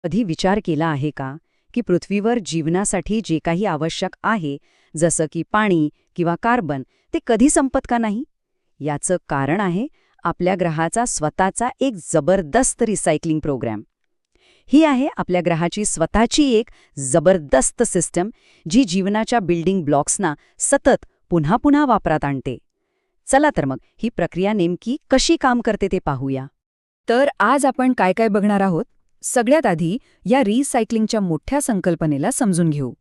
कधी विचार केला आहे का की पृथ्वीवर जीवनासाठी जे काही आवश्यक आहे, जसं की पाणी किंवा कार्बन, ते कधी संपत का नाही? याचं कारण आहे आपल्या ग्रहाचा स्वतःचा एक जबरदस्त रिसायकलिंग प्रोग्रॅम. ही आहे आपल्या ग्रहाची स्वतःची एक जबरदस्त सिस्टम, जी जीवनाच्या बिल्डिंग ब्लॉक्सना सतत पुन्हा पुन्हा वापरात आणते. चला तर मग ही प्रक्रिया नेमकी कशी काम करते ते पाहूया. तर आज आपण काय काय बघणार आहोत. सगळ्यात आधी या रिसायकलिंगच्या मोठ्या संकल्पनेला समजून घेऊ.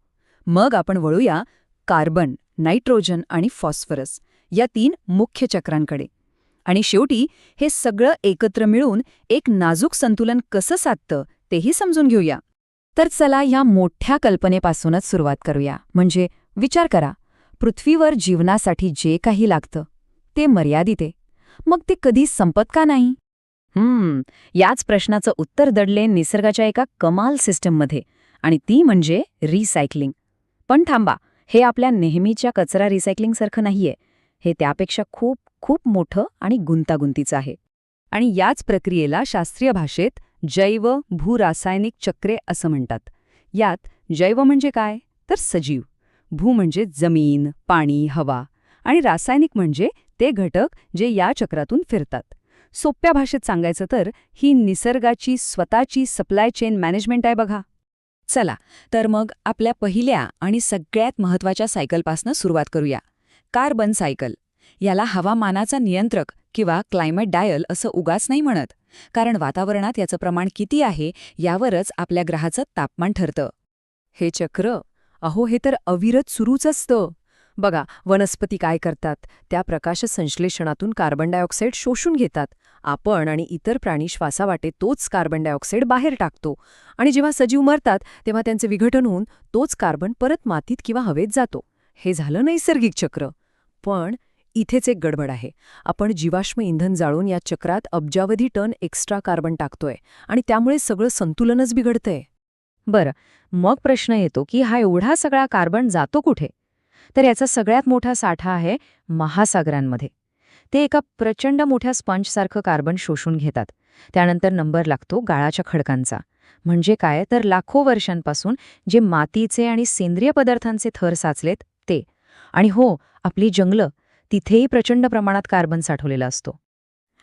मग आपण वळूया कार्बन, नायट्रोजन आणि फॉस्फरस या 3 मुख्य चक्रांकडे. आणि शेवटी हे सगळं एकत्र मिळून एक नाजूक संतुलन कसं साधतं तेही समजून घेऊया. तर चला ह्या मोठ्या कल्पनेपासूनच सुरुवात करूया. म्हणजे विचार करा, पृथ्वीवर जीवनासाठी जे काही लागतं ते मर्यादित आहे. मग ते कधी संपत का नाही? याच प्रश्नाचं उत्तर दडले निसर्गाच्या एका कमाल सिस्टममध्ये, आणि ती म्हणजे रिसायकलिंग. पण थांबा, हे आपल्या नेहमीच्या कचरा रिसायकलिंगसारखं नाहीये. हे त्यापेक्षा खूप खूप मोठं आणि गुंतागुंतीचं आहे. आणि याच प्रक्रियेला शास्त्रीय भाषेत जैव भूरासायनिक चक्रे असं म्हणतात. यात जैव म्हणजे काय, तर सजीव, भू म्हणजे जमीन, पाणी, हवा, आणि रासायनिक म्हणजे ते घटक जे या चक्रातून फिरतात. सोप्या भाषेत सांगायचं तर ही निसर्गाची स्वतःची सप्लाय चेन मॅनेजमेंट आहे बघा. चला तर मग आपल्या पहिल्या आणि सगळ्यात महत्त्वाच्या सायकलपासून सुरुवात करूया. Carbon cycle. याला हवामानाचा नियंत्रक किंवा क्लायमेट डायल असं उगाच नाही म्हणत, कारण वातावरणात याचं प्रमाण किती आहे यावरच आपल्या ग्रहाचं तापमान ठरतं. हे चक्र, हे तर अविरत सुरूच असतं. बघा, वनस्पती काय करतात, त्या प्रकाश संश्लेषणातून कार्बन डायऑक्साईड शोषून घेतात. आपण आणि इतर प्राणी श्वासावाटे तोच कार्बन डायऑक्साईड बाहेर टाकतो, आणि जेव्हा सजीव मरतात तेव्हा त्यांचे विघटन होऊन तोच कार्बन परत मातीत किंवा हवेत जातो. हे झालं नैसर्गिक चक्र. पण इथेच एक गडबड आहे. आपण जीवाश्म इंधन जाळून या चक्रात अब्जावधी टन एक्स्ट्रा कार्बन टाकतोय, आणि त्यामुळे सगळं संतुलनच बिघडतंय. बरं, मग प्रश्न येतो की हा एवढा सगळा कार्बन जातो कुठे? तर याचा सगळ्यात मोठा साठा आहे महासागरांमध्ये. ते एका प्रचंड मोठ्या स्पंजसारखं कार्बन शोषून घेतात. त्यानंतर नंबर लागतो गाळाच्या खडकांचा. म्हणजे काय, तर लाखो वर्षांपासून जे मातीचे आणि सेंद्रिय पदार्थांचे थर साचलेत ते. आणि आपली जंगलं, तिथेही प्रचंड प्रमाणात कार्बन साठवलेला असतो.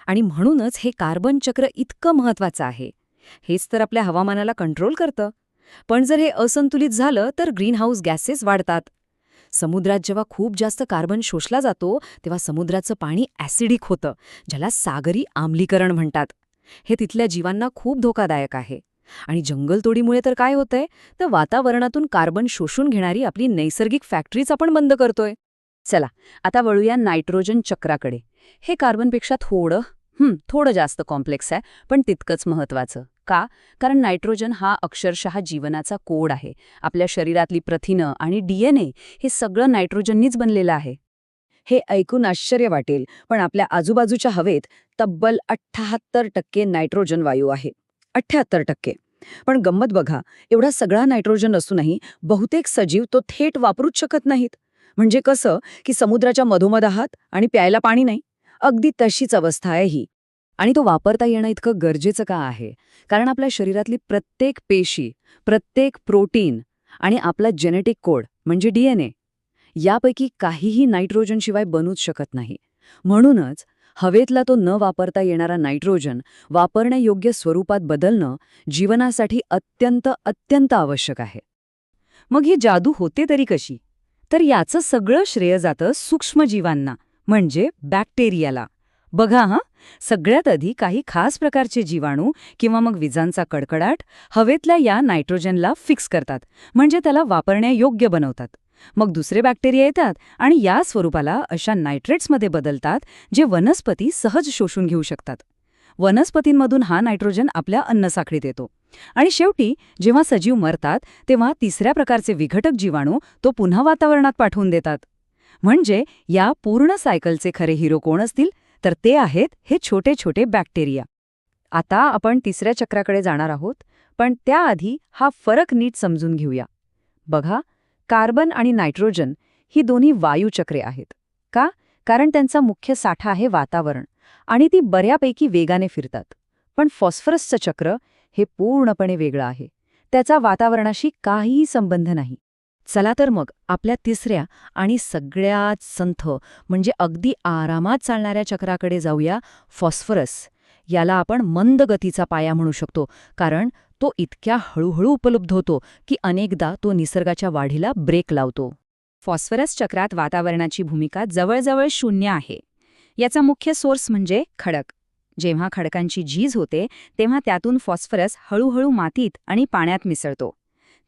आणि म्हणूनच हे कार्बन चक्र इतकं महत्वाचं आहे. हेच तर आपल्या हवामानाला कंट्रोल करतं. पण जर हे असंतुलित झालं तर ग्रीनहाऊस गॅसेस वाढतात. समुद्रात जेव्हा खूप जास्त कार्बन शोषला जातो तेव्हा समुद्राचं पाणी ॲसिडिक होतं, ज्याला सागरी आम्लीकरण म्हणतात. हे तिथल्या जीवांना खूप धोकादायक आहे. आणि जंगलतोडीमुळे तर काय होतंय, तर वातावरणातून कार्बन शोषून घेणारी आपली नैसर्गिक फॅक्टरीज आपण बंद करतोय. चला आता वळूया नायट्रोजन चक्राकडे. हे कार्बनपेक्षा थोडं जास्त कॉम्प्लेक्स आहे, पण तितकंच महत्वाचं. का? कारण नायट्रोजन हा अक्षरशः जीवनाचा कोड आहे. आपल्या शरीरातली प्रथिनं आणि DNA हे सगळं नायट्रोजननीच बनलेलं आहे. हे ऐकून आश्चर्य वाटेल, पण आपल्या आजूबाजूच्या हवेत तब्बल 78% नायट्रोजन वायू आहे. 78%. पण गंमत बघा, एवढा सगळा नायट्रोजन असूनही बहुतेक सजीव तो थेट वापरूच शकत नाहीत. म्हणजे कसं की समुद्राच्या मधोमध आहात आणि प्यायला पाणी नाही. अगदी तशीच अवस्था आहे ही. आणि तो वापरता येणं इतकं गरजेचं का आहे? कारण आपल्या शरीरातली प्रत्येक पेशी, प्रत्येक प्रोटीन आणि आपला जेनेटिक कोड म्हणजे DNA यापैकी काहीही नायट्रोजनशिवाय बनूच शकत नाही. म्हणूनच हवेतला तो न वापरता येणारा नायट्रोजन वापरण्यायोग्य स्वरूपात बदलणं जीवनासाठी अत्यंत आवश्यक आहे. मग ही जादू होते तरी कशी? तर याचं सगळं श्रेय जातं सूक्ष्मजीवांना, म्हणजे बॅक्टेरियाला. बघा सगळ्यात आधी काही खास प्रकारचे जीवाणू किंवा मग विजांचा कडकडाट हवेतल्या या नायट्रोजनला फिक्स करतात, म्हणजे त्याला वापरण्यायोग्य बनवतात. मग दुसरे बॅक्टेरिया येतात आणि या स्वरूपाला अशा नायट्रेट्समध्ये बदलतात, जे वनस्पती सहज शोषून घेऊ शकतात. वनस्पतींमधून हा नायट्रोजन आपल्या अन्नसाखळीत येतो. आणि शेवटी जेव्हा सजीव मरतात तेव्हा तिसऱ्या प्रकारचे विघटक जीवाणू तो पुन्हा वातावरणात पाठवून देतात. म्हणजे या पूर्ण सायकलचे खरे हिरो कोण असतील, तर ते आहेत हे छोटे छोटे बॅक्टेरिया. आता आपण तिसऱ्या चक्राकडे जाणार आहोत, पण त्याआधी हा फरक नीट समजून घेऊया. बघा, कार्बन आणि नायट्रोजन ही दोन्ही वायुचक्रे आहेत. का? कारण त्यांचा मुख्य साठा आहे वातावरण, आणि ती बऱ्यापैकी वेगाने फिरतात. पण फॉस्फरसचं चक्र हे पूर्णपणे वेगळं आहे. त्याचा वातावरणाशी काहीही संबंध नाही. चला तर मग आपल्या तिसऱ्या आणि सगळ्यात संथ म्हणजे अगदी आरामात चालणाऱ्या चक्राकडे जाऊया, फॉस्फरस. याला आपण मंद गतीचा पाया म्हणू शकतो, कारण तो इतक्या हळूहळू उपलब्ध होतो की अनेकदा तो निसर्गाच्या वाढीला ब्रेक लावतो. फॉस्फरस चक्रात वातावरणाची भूमिका जवळजवळ शून्य आहे. याचा मुख्य सोर्स म्हणजे खडक. जेव्हा खडकांची झीज होते तेव्हा त्यातून फॉस्फरस हळूहळू मातीत आणि पाण्यात मिसळतो.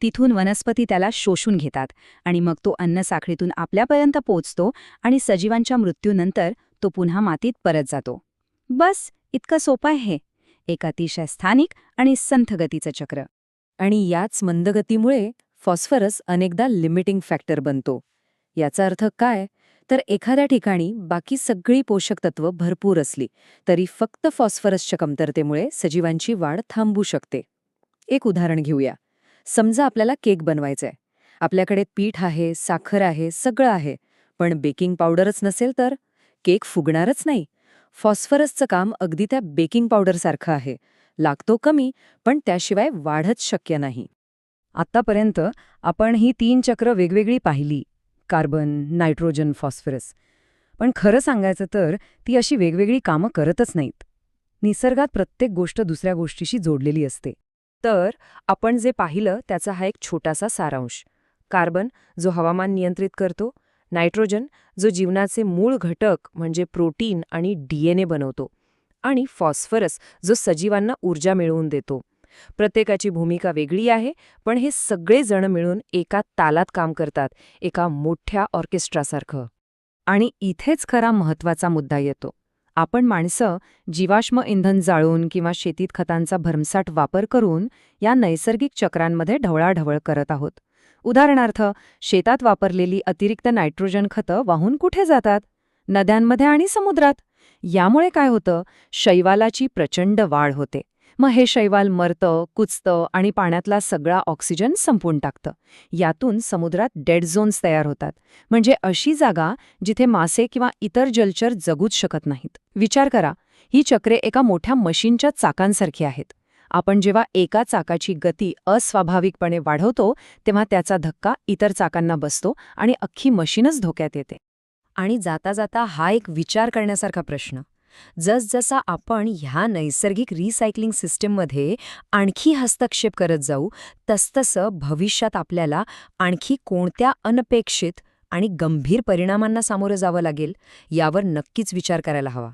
तिथून वनस्पती त्याला शोषून घेतात आणि मग तो अन्नसाखळीतून आपल्यापर्यंत पोचतो आणि सजीवांच्या मृत्यूनंतर तो पुन्हा मातीत परत जातो. बस इतकं सोपं आहे. एक अतिशय स्थानिक आणि संथ गतीचं चक्र. आणि याच मंदगतीमुळे फॉस्फरस अनेकदा लिमिटिंग फॅक्टर बनतो. याचा अर्थ काय? तर एखाद्या ठिकाणी बाकी सगळी पोषक तत्व भरपूर असली तरी फक्त फॉस्फरसच्या कमतरतेमुळे सजीवांची वाढ थांबू शकते. एक उदाहरण घेऊया. समजा आपल्याला केक बनवायचाय. आपल्याकडे पीठ आहे, साखर आहे, सगळं आहे, पण बेकिंग पावडरच नसेल तर केक फुगणारच नाही. फॉस्फरसचं काम अगदी त्या बेकिंग पावडरसारखं आहे. लागतो कमी, पण त्याशिवाय वाढच शक्य नाही. आत्तापर्यंत आपण ही 3 चक्र वेगवेगळी पाहिली, कार्बन, नायट्रोजन, फॉस्फरस. पण खरं सांगायचं तर ती अशी वेगवेगळी कामं करतच नाहीत. निसर्गात प्रत्येक गोष्ट दुसऱ्या गोष्टीशी जोडलेली असते. तर आपण जे पाहिलं त्याचा हा एक छोटासा सारांश. कार्बन, जो हवामान नियंत्रित करतो. नायट्रोजन, जो जीवनाचे मूळ घटक म्हणजे प्रोटीन आणि DNA बनवतो. आणि फॉस्फरस, जो सजीवांना ऊर्जा मिळवून देतो. प्रत्येकाची भूमिका वेगळी आहे, पण हे सगळे जण मिळून एका तालात काम करतात, एका मोठ्या ऑर्केस्ट्रासारखं. आणि इथेच खरा महत्वाचा मुद्दा येतो. आपण माणसं जीवाश्म इंधन जाळून किंवा शेतीत खतांचा भरमसाठ वापर करून या नैसर्गिक चक्रांमध्ये ढवळाढवळ करत आहोत. उदाहरणार्थ, शेतात वापरलेली अतिरिक्त नायट्रोजन खतं वाहून कुठे जातात? नद्यांमध्ये आणि समुद्रात. यामुळे काय होतं? शैवालाची प्रचंड वाढ होते. मग हे शैवाल मरतं, कुचतं आणि पाण्यातला सगळा ऑक्सिजन संपवून टाकतं. यातून समुद्रात डेड झोन्स तयार होतात. म्हणजे अशी जागा जिथे मासे किंवा इतर जलचर जगूच शकत नाहीत. विचार करा, ही चक्रे एका मोठ्या मशीनच्या चाकांसारखी आहेत. आपण जेव्हा एका चाकाची गती अस्वाभाविकपणे वाढवतो तेव्हा त्याचा धक्का इतर चाकांना बसतो आणि अख्खी मशीनच धोक्यात येते. आणि जाता जाता हा एक विचार करण्यासारखा प्रश्न. जसजसा आपण ह्या नैसर्गिक रिसायकलिंग सिस्टीममध्ये आणखी हस्तक्षेप करत जाऊ, तसतसं भविष्यात आपल्याला आणखी कोणत्या अनपेक्षित आणि गंभीर परिणामांना सामोरं जावं लागेल यावर नक्कीच विचार करायला हवा.